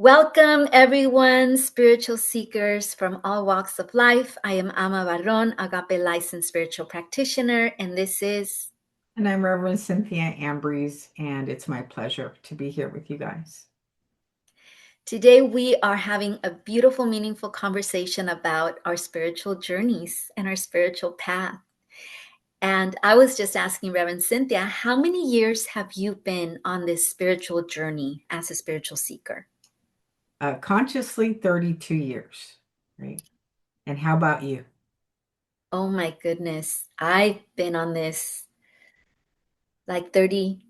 Welcome, everyone, spiritual seekers from all walks of life. I am Ama Barron, Agape licensed spiritual practitioner, and this is. And I'm Reverend Cynthia Ambrose, and it's my pleasure to be here with you guys. Today, we are having a beautiful, meaningful conversation about our spiritual journeys and our spiritual path. And I was just asking Reverend Cynthia, how many years have you been on this spiritual journey as a spiritual seeker? Consciously 32 years, right? And how about you? Oh my goodness, I've been on this like 30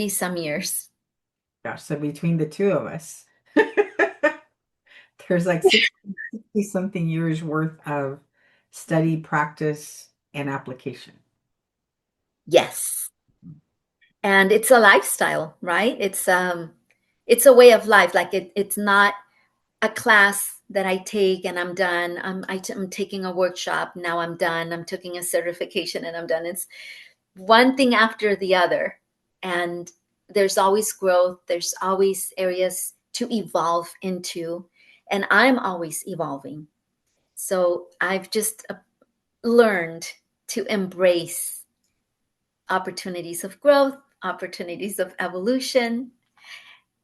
some years. Gosh, so between the two of us, there's like 60 something years worth of study, practice, and application. Yes. And it's a lifestyle, right? It's a way of life. Like it's not a class that I take and I'm done. I'm taking a workshop, now I'm done. I'm taking a certification and I'm done. It's one thing after the other. And there's always growth, there's always areas to evolve into, and I'm always evolving. So I've just learned to embrace opportunities of growth, opportunities of evolution.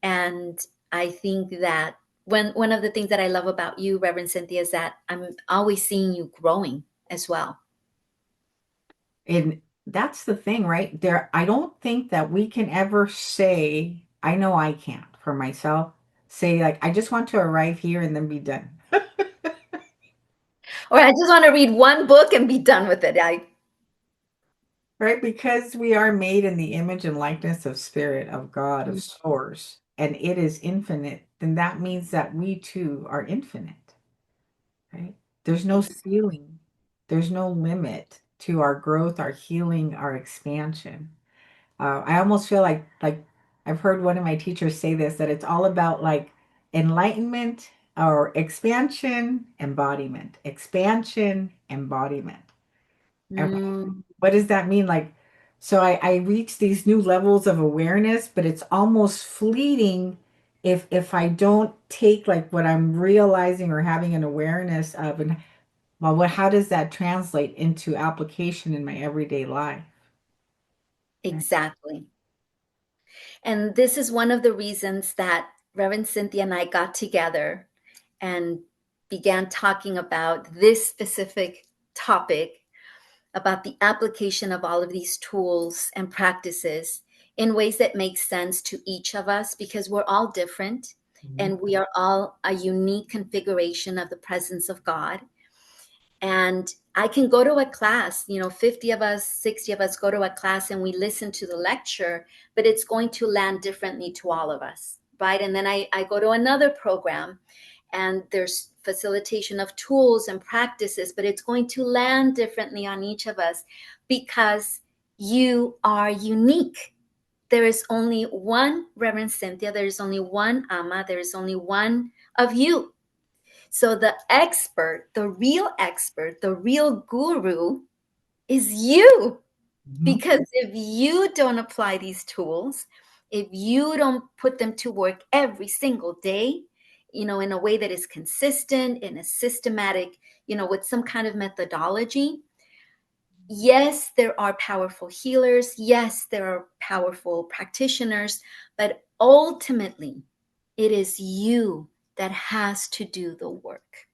And I think that one of the things that I love about you, Reverend Cynthia, is that I'm always seeing you growing as well. And that's the thing, right? I don't think that we can ever say, I know I can't for myself, say, like, I just want to arrive here and then be done. Or I just want to read one book and be done with it. Right? Because we are made in the image and likeness of spirit, of God, of source, and it is infinite, then that means that we too are infinite, right? There's no ceiling, there's no limit to our growth, our healing, our expansion. I almost feel like I've heard one of my teachers say this, that it's all about like enlightenment or expansion, embodiment. And Mm, what does that mean? Like, so I reach these new levels of awareness, but it's almost fleeting if I don't take like what I'm realizing or having an awareness of, and well, how does that translate into application in my everyday life? Right. exactly. And this is one of the reasons that Reverend Cynthia and I got together and began talking about this specific topic, about the application of all of these tools and practices in ways that make sense to each of us, because we're all different Mhm. and we are all a unique configuration of the presence of God. And I can go to a class, 50 of us, 60 of us go to a class and we listen to the lecture, but it's going to land differently to all of us, right? And then I go to another program and there's facilitation of tools and practices, but it's going to land differently on each of us because you are unique. There is only one Reverend Cynthia, there is only one Ama, there is only one of you. So the expert, the real guru is you. Mhm. Because if you don't apply these tools, if you don't put them to work every single day, in a way that is consistent, in a systematic, with some kind of methodology, yes, there are powerful healers. Yes, there are powerful practitioners, but ultimately, it is you that has to do the work.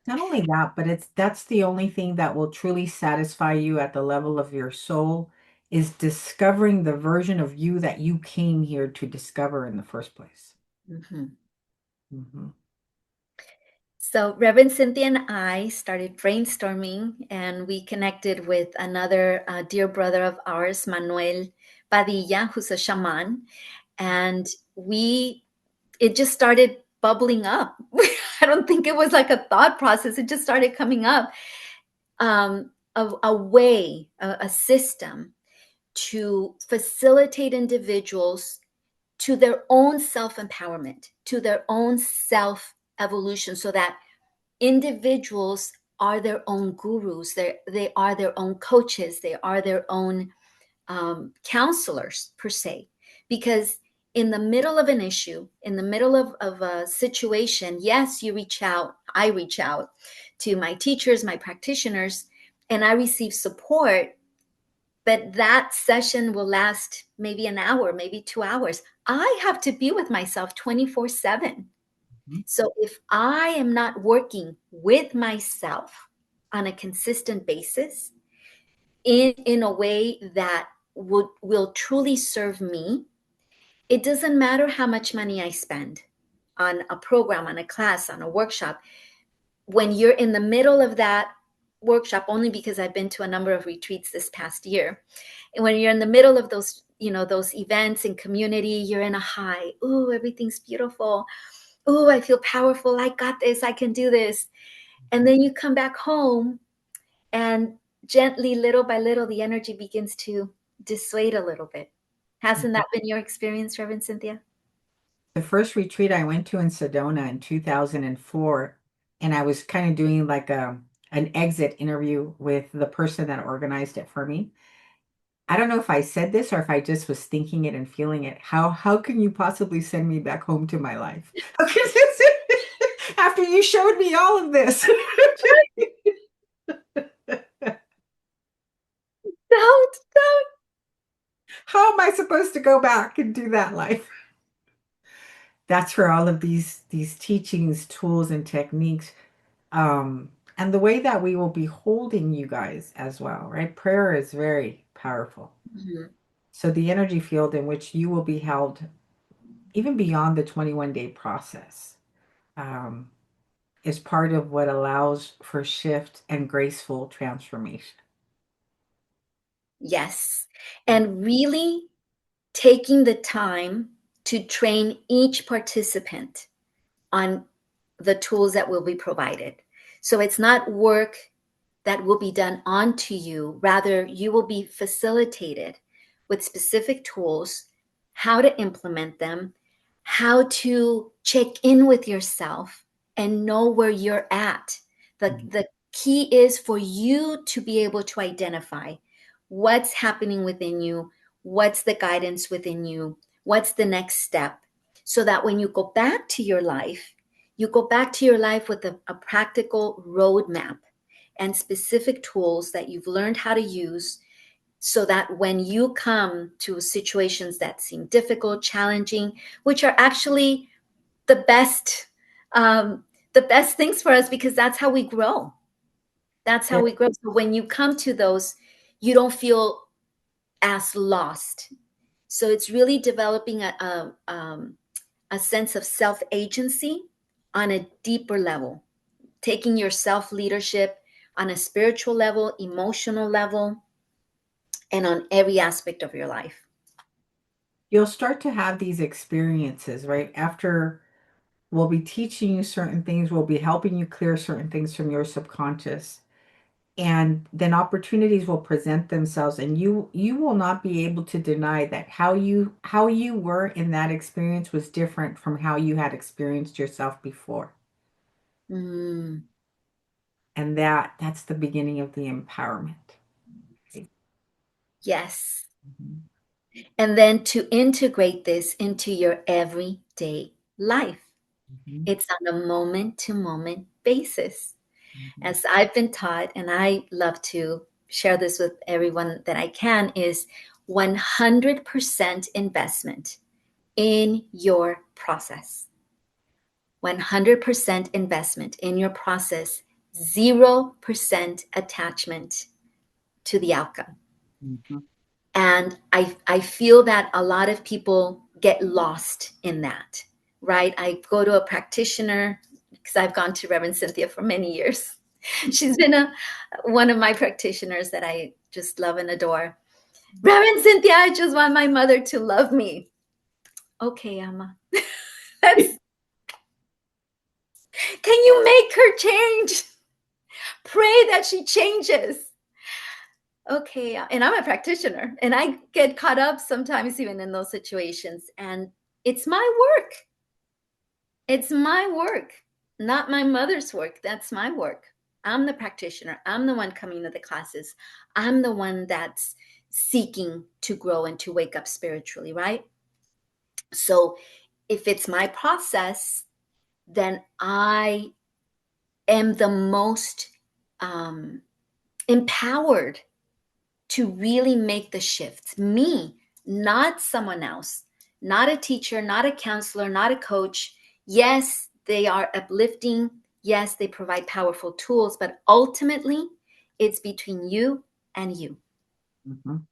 Not only that, but that's the only thing that will truly satisfy you at the level of your soul is discovering the version of you that you came here to discover in the first place. Mhm. Mhm. So, Reverend Cynthia and I started brainstorming, and we connected with another dear brother of ours, Manuel Padilla, who's a shaman. And it just started bubbling up. I don't think it was like a thought process, it just started coming up. A way, a system to facilitate individuals to their own self empowerment, to their own self evolution, so that individuals are their own gurus, they are their own coaches, they are their own counselors, per se. Because in the middle of an issue, in the middle of a situation, yes, you reach out, I reach out to my teachers, my practitioners, and I receive support, but that session will last maybe an hour, maybe 2 hours. I have to be with myself 24/7. Mhm. So if I am not working with myself on a consistent basis in a way that will truly serve me, it doesn't matter how much money I spend on a program, on a class, on a workshop. When you're in the middle of that workshop, only because I've been to a number of retreats this past year, and when you're in the middle of those, those events and community, you're in a high. Ooh, everything's beautiful. Ooh, I feel powerful. I got this. I can do this. And then you come back home and gently, little by little, the energy begins to dissuade a little bit. Hasn't that been your experience, Reverend Cynthia? The first retreat I went to in Sedona in 2004, and I was kind of doing like an exit interview with the person that organized it for me. I don't know if I said this or if I just was thinking it and feeling it. How can you possibly send me back home to my life? After you showed me all of this. Don't. How am I supposed to go back and do that life? That's where all of these teachings, tools, and techniques, and the way that we will be holding you guys as well, right? Prayer is very powerful. Mhm. So the energy field in which you will be held, even beyond the 21-day process, um, is part of what allows for shift and graceful transformation. Yes. And really taking the time to train each participant on the tools that will be provided. So it's not work that will be done onto you. Rather, you will be facilitated with specific tools, how to implement them, how to check in with yourself and know where you're at. Mhm. The key is for you to be able to identify what's happening within you, what's the guidance within you, what's the next step, so that when you go back to your life, you go back to your life with a practical roadmap and specific tools that you've learned how to use, so that when you come to situations that seem difficult, challenging, which are actually the best, the best things for us, because that's how we grow. That's how Yeah. we grow. So when you come to those, you don't feel as lost. So it's really developing a sense of self agency on a deeper level, taking your self leadership on a spiritual level, emotional level, and on every aspect of your life. You'll start to have these experiences, right? After we'll be teaching you certain things, we'll be helping you clear certain things from your subconscious. And then opportunities will present themselves and you will not be able to deny that how you were in that experience was different from how you had experienced yourself before. Mm, And that's the beginning of the empowerment. Right? yes. Mhm. And then to integrate this into your everyday life. Mhm. It's on a moment to moment basis. Mhm. As I've been taught, and I love to share this with everyone that I can, is 100% investment in your process. 100% investment in your process, 0% attachment to the outcome. Mhm. And I feel that a lot of people get lost in that, right? I go to a practitioner because I've gone to Reverend Cynthia for many years. She's been one of my practitioners that I just love and adore. Reverend Cynthia, I just want my mother to love me. Okay, Amma. That's, can you make her change? Pray that she changes. Okay, and I'm a practitioner and I get caught up sometimes even in those situations, and it's my work. It's my work, not my mother's work. That's my work. I'm the practitioner. I'm the one coming to the classes. I'm the one that's seeking to grow and to wake up spiritually, right? So if it's my process, then I am the most um, empowered to really make the shift. Me, not someone else, not a teacher, not a counselor, not a coach. Yes, they are uplifting. Yes, they provide powerful tools, but ultimately, it's between you and you. Mhm.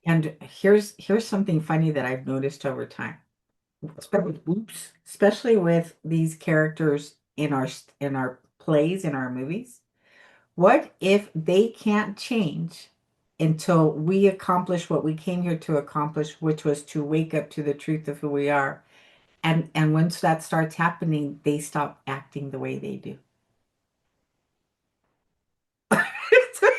And here's something funny that I've noticed over time. Especially with these characters in our plays, in our movies. What if they can't change until we accomplish what we came here to accomplish, which was to wake up to the truth of who we are? And once that starts happening, they stop acting the way they do.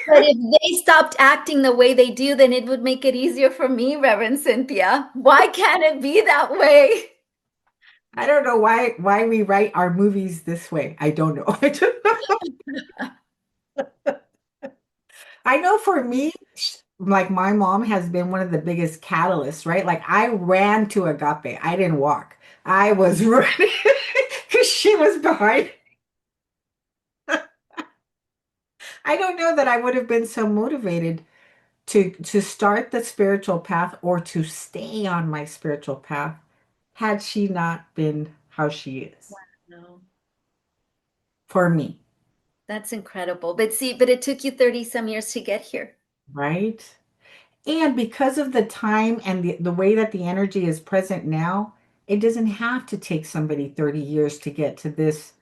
But if they stopped acting the way they do, then it would make it easier for me, Reverend Cynthia. Why can't it be that way? I don't know why we write our movies this way. I don't know. I don't know. I know for me, like my mom has been one of the biggest catalysts, right? Like I ran to Agape. I didn't walk. I was running because she was behind. I don't know that I would have been so motivated to start the spiritual path or to stay on my spiritual path had she not been how she is No, for me, that's incredible. But see, but it took you 30 some years to get here. right? And because of the time and the way that the energy is present now, it doesn't have to take somebody 30 years to get to this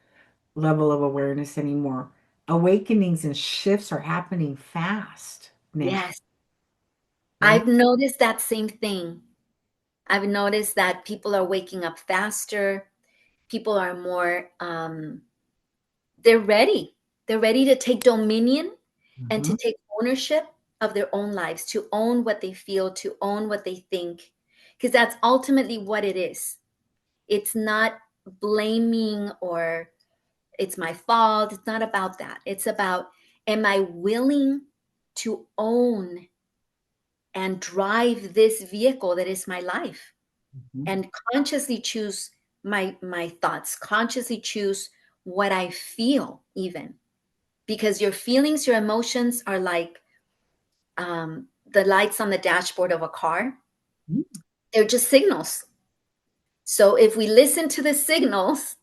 level of awareness anymore. Awakenings and shifts are happening fast now, Yes. right? I've noticed that same thing. I've noticed that people are waking up faster. People are more, they're ready. They're ready to take dominion and to Mhm. take ownership of their own lives, to own what they feel, to own what they think. Because that's ultimately what it is. It's not blaming or it's my fault. It's not about that. It's about, am I willing to own and drive this vehicle that is my life Mhm. and consciously choose my thoughts, consciously choose what I feel even, because your feelings, your emotions are like the lights on the dashboard of a car. They're just signals. So if we listen to the signals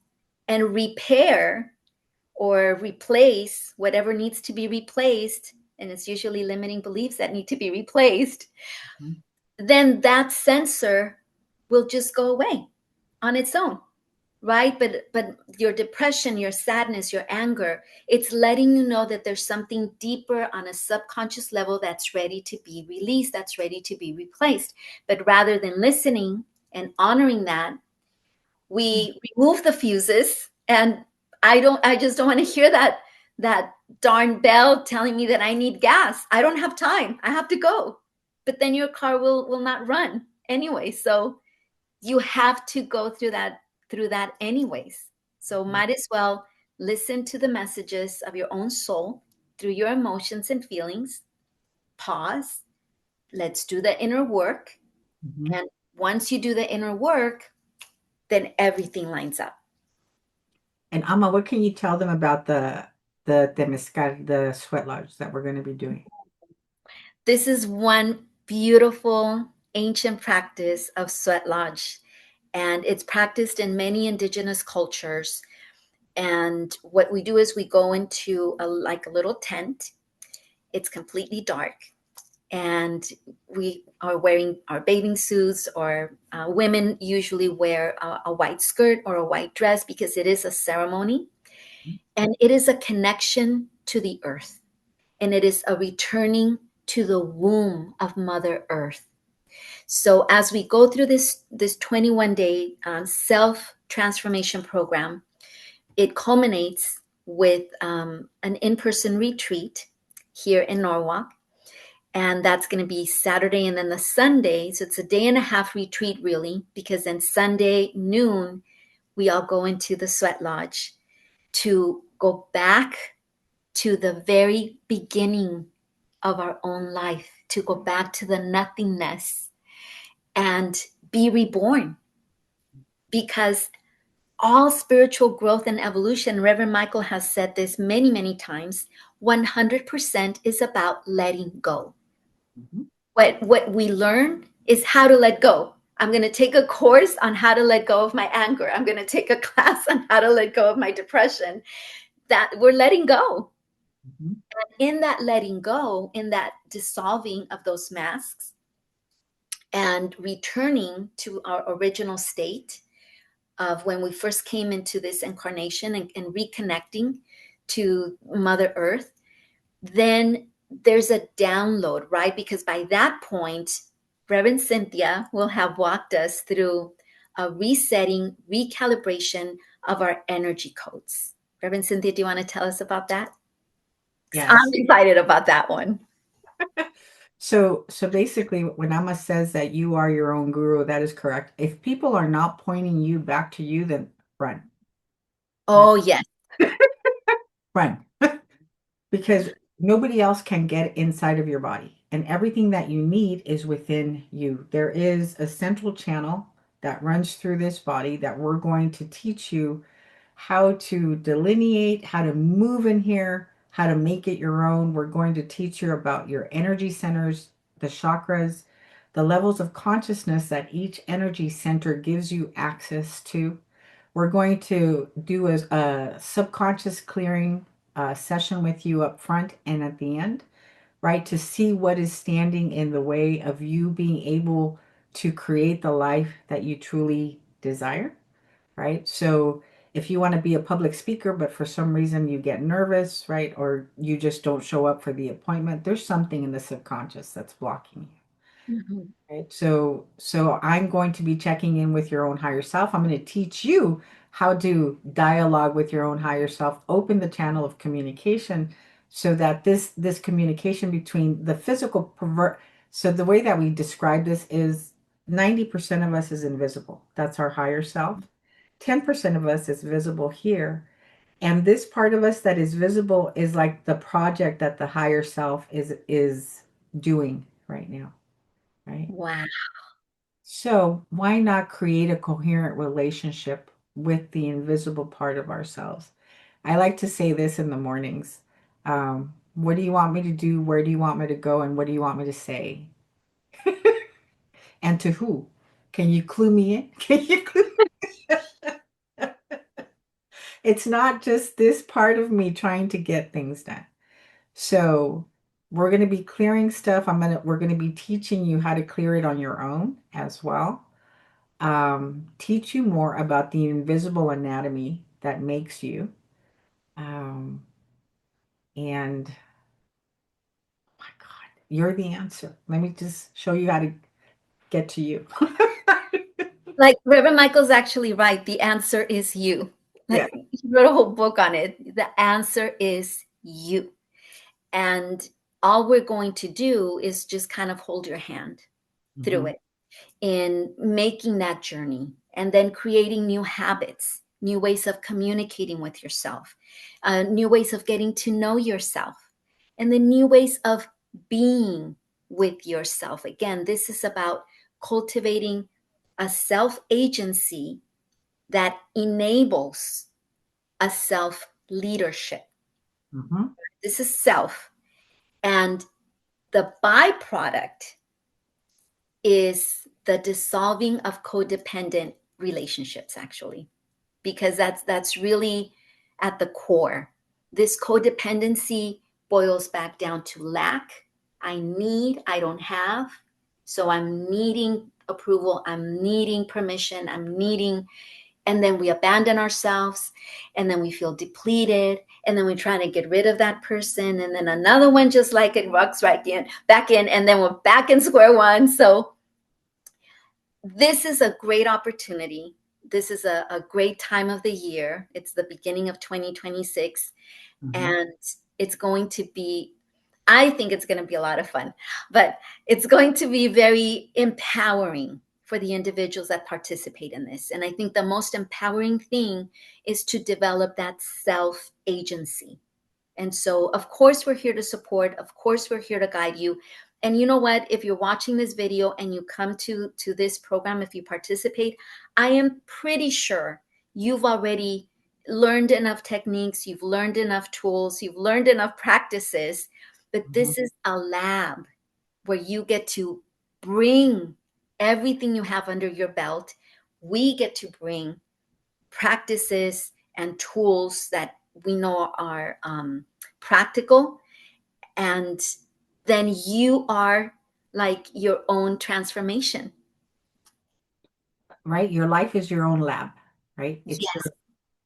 and repair or replace whatever needs to be replaced, and it's usually limiting beliefs that need to be replaced, Mhm. then that sensor will just go away on its own, right? But your depression, your sadness, your anger, it's letting you know that there's something deeper on a subconscious level that's ready to be released, that's ready to be replaced. But rather than listening and honoring that, we remove the fuses, and I just don't want to hear that darn bell telling me that I need gas. I don't have time, I have to go. But then your car will not run anyway, so you have to go through that anyways. So Mhm. might as well listen to the messages of your own soul through your emotions and feelings. Pause, let's do the inner work, Mhm. and once you do the inner work, then everything lines up. And Amma, what can you tell them about the temescal, the sweat lodge that we're going to be doing? This is one beautiful ancient practice of sweat lodge, and it's practiced in many indigenous cultures. And what we do is we go into like a little tent. It's completely dark, and we are wearing our bathing suits, or women usually wear a white skirt or a white dress because it is a ceremony, and it is a connection to the earth, and it is a returning to the womb of Mother Earth. So as we go through this 21-day self transformation program, it culminates with an in-person retreat here in Norwalk, and that's going to be Saturday and then the Sunday. So it's a day and a half retreat, really, because then Sunday noon we all go into the sweat lodge to go back to the very beginning of our own life, to go back to the nothingness and be reborn, because all spiritual growth and evolution, Reverend Michael has said this many, many times, 100% is about letting go. Mhm. What we learn is how to let go. I'm going to take a course on how to let go of my anger. I'm going to take a class on how to let go of my depression. That we're letting go. Mhm. In that letting go, in that dissolving of those masks and returning to our original state of when we first came into this incarnation, and reconnecting to Mother Earth, then there's a download, right? Because by that point, Reverend Cynthia will have walked us through a resetting, recalibration of our energy codes. Reverend Cynthia, do you want to tell us about that? 'Cause I'm Yes. excited about that one. So basically, when Amma says that you are your own guru, that is correct. If people are not pointing you back to you, then run, Oh, yes. run, because nobody else can get inside of your body, and everything that you need is within you. There is a central channel that runs through this body that we're going to teach you how to delineate, how to move in here, how to make it your own. We're going to teach you about your energy centers, the chakras, the levels of consciousness that each energy center gives you access to. We're going to do a subconscious clearing session with you up front and at the end, right? To see what is standing in the way of you being able to create the life that you truly desire, right? So if you want to be a public speaker, but for some reason you get nervous, right? Or you just don't show up for the appointment, there's something in the subconscious that's blocking you. Mhm. Right. So I'm going to be checking in with your own higher self. I'm going to teach you how to dialogue with your own higher self, open the channel of communication so that this communication between the physical pervert. So the way that we describe this is 90% of us is invisible. That's our higher self. 10% of us is visible here. And this part of us that is visible is like the project that the higher self is doing right now, right? Wow. So, why not create a coherent relationship with the invisible part of ourselves? I like to say this in the mornings. What do you want me to do? Where do you want me to go? And what do you want me to say? And to who? Can you clue me in? Can you clue? It's not just this part of me trying to get things done. So, we're going to be clearing stuff. We're going to be teaching you how to clear it on your own as well. Teach you more about the invisible anatomy that makes you. Um, and my God, you're the answer. Let me just show you how to get to you. Like Reverend Michael's actually right. The answer is you. Yeah. Like he wrote a whole book on it. The answer is you. And all we're going to do is just kind of hold your hand through Hmm. it in making that journey, and then creating new habits, new ways of communicating with yourself, new ways of getting to know yourself, and then new ways of being with yourself. Again, this is about cultivating a self agency that enables a self leadership. Hmm. This is self. And the byproduct is the dissolving of codependent relationships, actually, because that's really at the core. This codependency boils back down to lack. I need, I don't have. So I'm needing approval, I'm needing permission, I'm needing, and then we abandon ourselves, and then we feel depleted, and then we're trying to get rid of that person, and then another one just like it walks right in back in, and then we're back in square one. So this is a great opportunity. This is a great time of the year. It's the beginning of 2026, Hmm. and it's going to be, I think it's going to be a lot of fun, but it's going to be very empowering for the individuals that participate in this. And I think the most empowering thing is to develop that self agency. And so, of course, we're here to support. Of course, we're here to guide you. And you know what? If you're watching this video and you come to this program, if you participate, I am pretty sure you've already learned enough techniques, you've learned enough tools, you've learned enough practices, but Mhm. this is a lab where you get to bring everything you have under your belt. We get to bring practices and tools that we know are practical, and then you are like your own transformation. Right? Your life is your own lab, right? It's your Yes.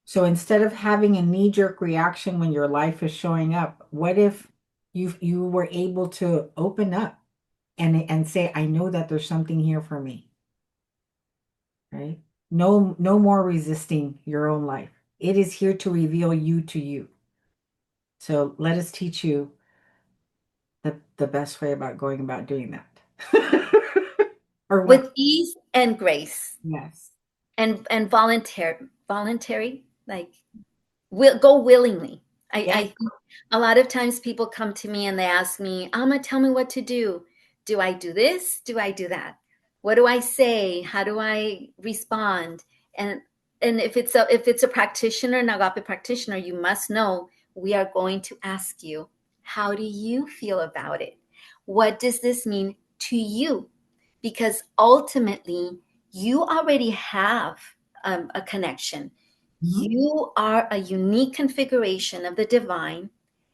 So instead of having a knee-jerk reaction when your life is showing up, what if you were able to open up and say, I know that there's something here for me, right? No more resisting your own life. It is here to reveal you to you. So let us teach you the best way about going about doing that. Or what? With ease and grace, Yes. and voluntary, like will go willingly. I Yes. think a lot of times people come to me and they ask me, Alma, tell me what to do. Do I do this? Do I do that? What do I say? How do I respond? And if it's a practitioner, an agape practitioner, you must know we are going to ask you, how do you feel about it? What does this mean to you? Because ultimately, you already have a connection. Mhm. You are a unique configuration of the divine,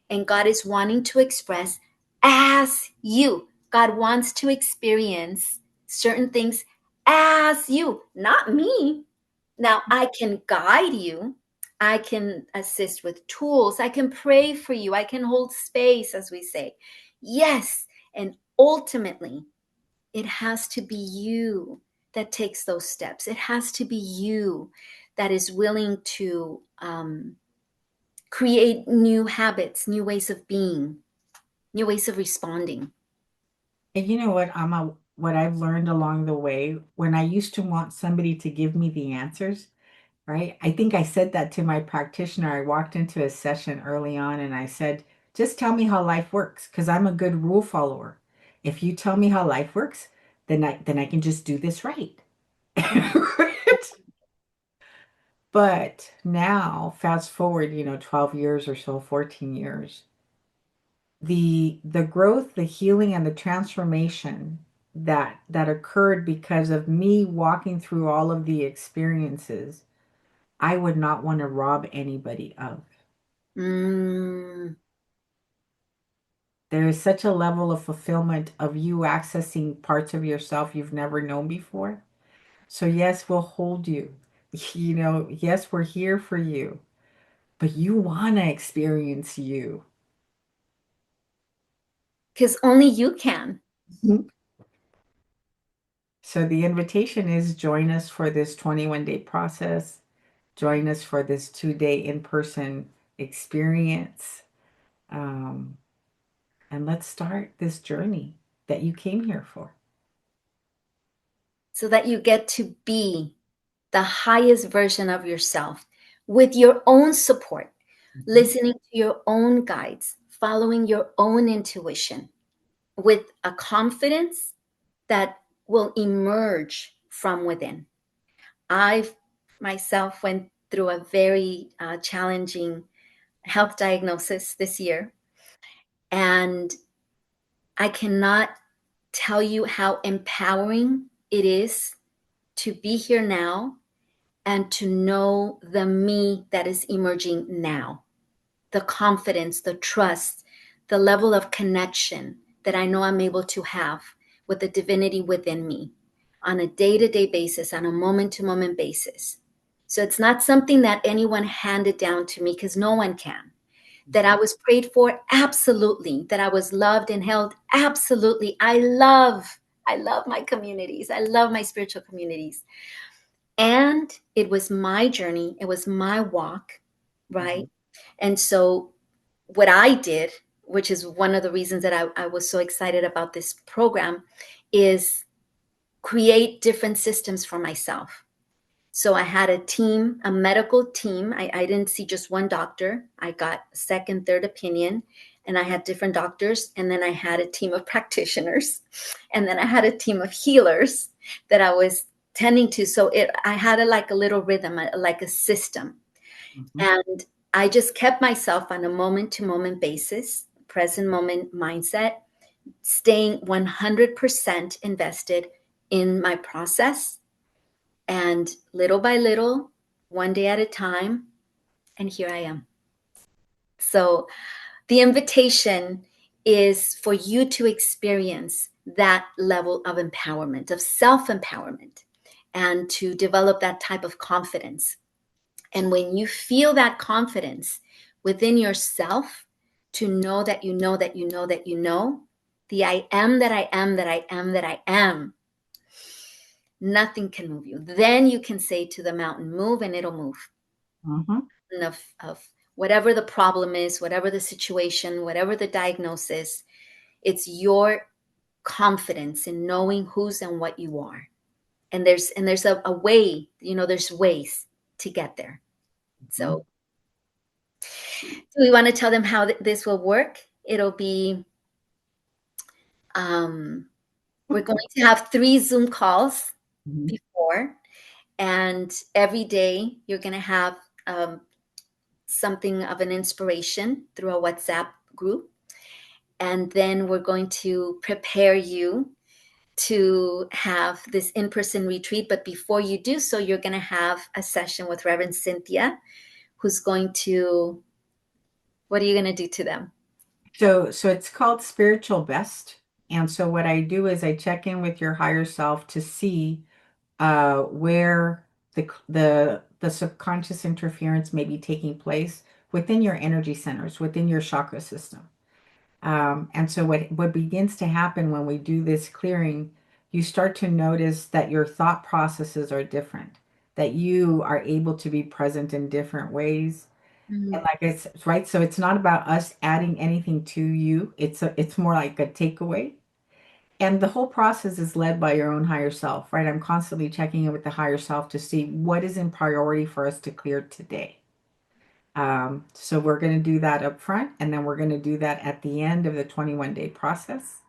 and God is wanting to express as you. God wants to experience certain things as you, not me. Now, I can guide you. I can assist with tools. I can pray for you. I can hold space, as we say. Yes. And ultimately, it has to be you that takes those steps. It has to be you that is willing to create new habits, new ways of being, new ways of responding. And you know what, Amma, what I've learned along the way, when I used to want somebody to give me the answers, right? I think I said that to my practitioner. I walked into a session early on and I said, just tell me how life works, because I'm a good rule follower. If you tell me how life works, then I can just do this right. But now, fast forward, 12 years or so, 14 years, the growth, the healing, and the transformation that occurred because of me walking through all of the experiences, I would not want to rob anybody of. Mm. There is such a level of fulfillment of you accessing parts of yourself you've never known before. So yes, we'll hold you. Yes, we're here for you, but you want to experience you. Because only you can. Mhm. So the invitation is join us for this 21-day process. Join us for this 2-day in-person experience. Um, and let's start this journey that you came here for. So that you get to be the highest version of yourself with your own support, Mhm. listening to your own guides, following your own intuition with a confidence that will emerge from within. I myself went through a very challenging health diagnosis this year, and I cannot tell you how empowering it is to be here now and to know the me that is emerging now, the confidence, the trust, the level of connection that I know I'm able to have with the divinity within me on a day to day basis, on a moment to moment basis. So it's not something that anyone handed down to me, because no one can. That I was prayed for, absolutely. That I was loved and held, absolutely. I love my communities. I love my spiritual communities. And it was my journey, it was my walk, right? Mhm. And so what I did, which is one of the reasons that I was so excited about this program, is create different systems for myself. So I had a team, a medical team. I didn't see just one doctor. I got second, third opinion. and I had different doctors, and then I had a team of practitioners, and then I had a team of healers that I was tending to. So I had like a little rhythm, like a system. Mhm. And I just kept myself on a moment to moment basis, present moment mindset, staying 100% invested in my process, and little by little, one day at a time. And here I am. So the invitation is for you to experience that level of empowerment, of self empowerment, and to develop that type of confidence. And when you feel that confidence within yourself, to know that you know that you know that you know, the I am that I am that I am that I am, nothing can move you. Then you can say to the mountain, move, and it'll move. Mhm. Of whatever the problem is, whatever the situation, whatever the diagnosis, it's your confidence in knowing who's and what you are. And there's a way, there's ways to get there. Mhm. So do we want to tell them how this will work? It'll be, um, we're going to have 3 Zoom calls Mhm. before, and every day you're going to have um, something of an inspiration through a WhatsApp group. And then we're going to prepare you to have this in-person retreat. But before you do so, you're going to have a session with Reverend Cynthia, who's going to, what are you going to do to them? So it's called spiritual best. And so what I do is I check in with your higher self to see where the subconscious interference may be taking place within your energy centers, within your chakra system. And so what begins to happen when we do this clearing, you start to notice that your thought processes are different, that you are able to be present in different ways. And Mm. like it's right, so it's not about us adding anything to you. It's more like a takeaway. And the whole process is led by your own higher self, right? I'm constantly checking in with the higher self to see what is in priority for us to clear today. So we're going to do that up front, and then we're going to do that at the end of the 21-day process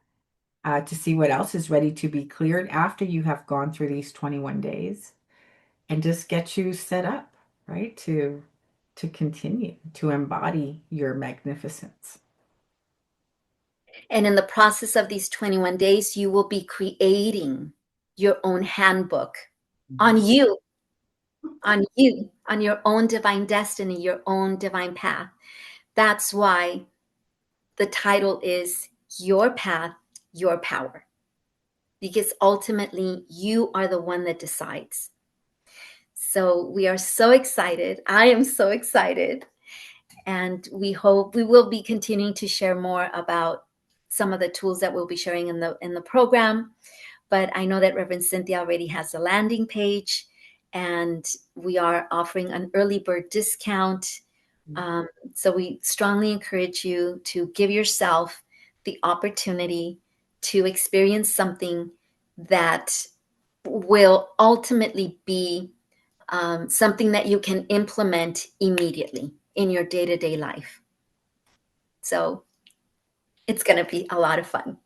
to see what else is ready to be cleared after you have gone through these 21 days, and just get you set up, right, to continue to embody your magnificence. And in the process of these 21 days, you will be creating your own handbook on Mhm. you, on you, on your own divine destiny, your own divine path. That's why the title is Your Path, Your Power, because ultimately you are the one that decides. So we are so excited. I am so excited. And we hope we will be continuing to share more about some of the tools that we'll be sharing in the program. But I know that Reverend Cynthia already has a landing page, and we are offering an early bird discount. Um, so we strongly encourage you to give yourself the opportunity to experience something that will ultimately be something that you can implement immediately in your day to day life. So it's going to be a lot of fun.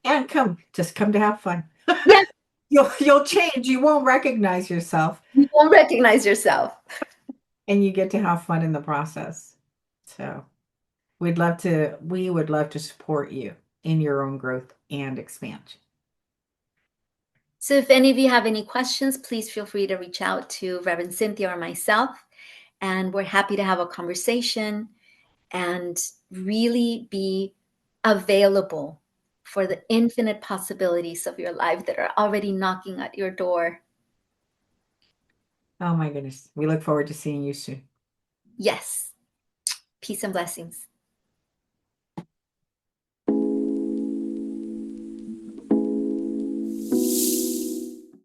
And just come to have fun. Yeah, You'll change. You won't recognize yourself, you won't recognize yourself. and you get to have fun in the process. So we would love to support you in your own growth and expansion. So if any of you have any questions, please feel free to reach out to Reverend Cynthia or myself. And we're happy to have a conversation and really be available for the infinite possibilities of your life that are already knocking at your door. Oh my goodness. We look forward to seeing you soon. Yes, peace and blessings.